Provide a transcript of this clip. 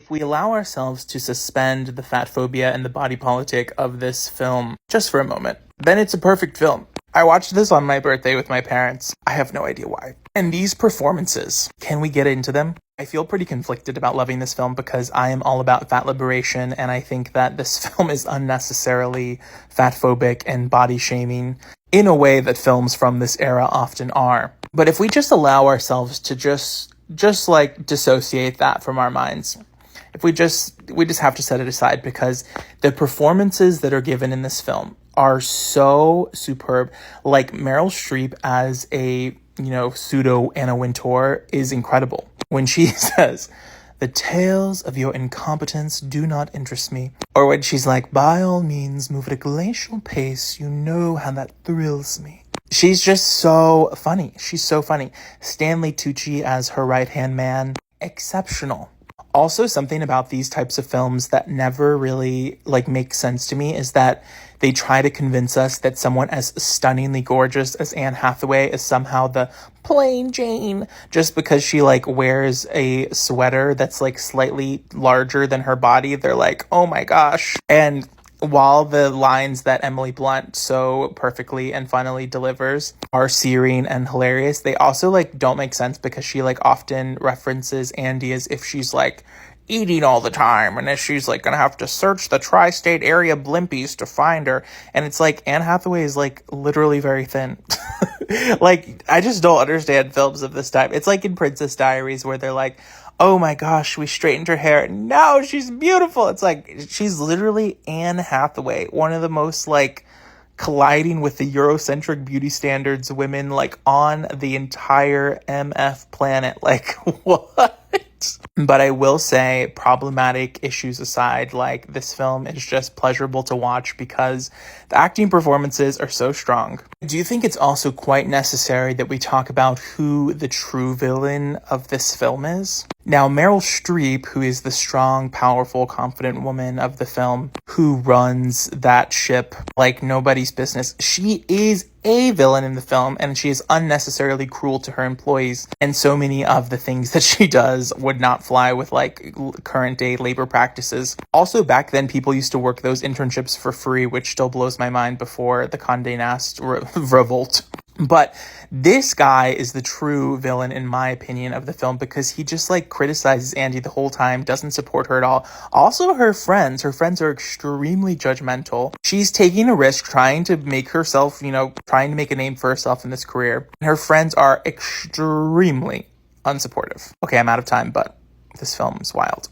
If we allow ourselves to suspend the fat phobia and the body politic of this film just for a moment, then it's a perfect film. I watched this on my birthday with my parents. I have no idea why. And these performances, can we get into them? I feel pretty conflicted about loving this film because I am all about fat liberation, and I think that this film is unnecessarily fat phobic and body shaming in a way that films from this era often are. But if we just allow ourselves to just like dissociate that from our minds, if we just have to set it aside, because the performances that are given in this film are so superb. Like Meryl Streep as a, pseudo Anna Wintour is incredible. When she says, "The tales of your incompetence do not interest me." Or when she's like, "By all means, move at a glacial pace. You know how that thrills me." She's just so funny. She's so funny. Stanley Tucci as her right-hand man, exceptional. Also, something about these types of films that never really makes sense to me is that they try to convince us that someone as stunningly gorgeous as Anne Hathaway is somehow the plain Jane just because she wears a sweater that's slightly larger than her body. They're like, "Oh my gosh." And while the lines that Emily Blunt so perfectly and funnily delivers are serene and hilarious, they also don't make sense because she often references Andy as if she's eating all the time, and as she's gonna have to search the tri-state area blimpies to find her. And it's Anne Hathaway is literally very thin. I just don't understand films of this time. It's in Princess Diaries where they're like, "Oh my gosh, we straightened her hair and now she's beautiful." It's she's literally Anne Hathaway, one of the most colliding with the Eurocentric beauty standards women on the entire MF planet. What? But I will say, problematic issues aside, this film is just pleasurable to watch because the acting performances are so strong. Do you think it's also quite necessary that we talk about who the true villain of this film is? Now, Meryl Streep, who is the strong, powerful, confident woman of the film, who runs that ship like nobody's business, she is a villain in the film, and she is unnecessarily cruel to her employees. And so many of the things that she does would not fly with current day labor practices. Also, back then, people used to work those internships for free, which still blows my mind before the Condé Nast revolt. But this guy is the true villain, in my opinion, of the film because he just criticizes Andy the whole time, doesn't support her at all. Also, her friends are extremely judgmental. She's taking a risk trying to make herself, trying to make a name for herself in this career. Her friends are extremely unsupportive. Okay, I'm out of time, but this film is wild.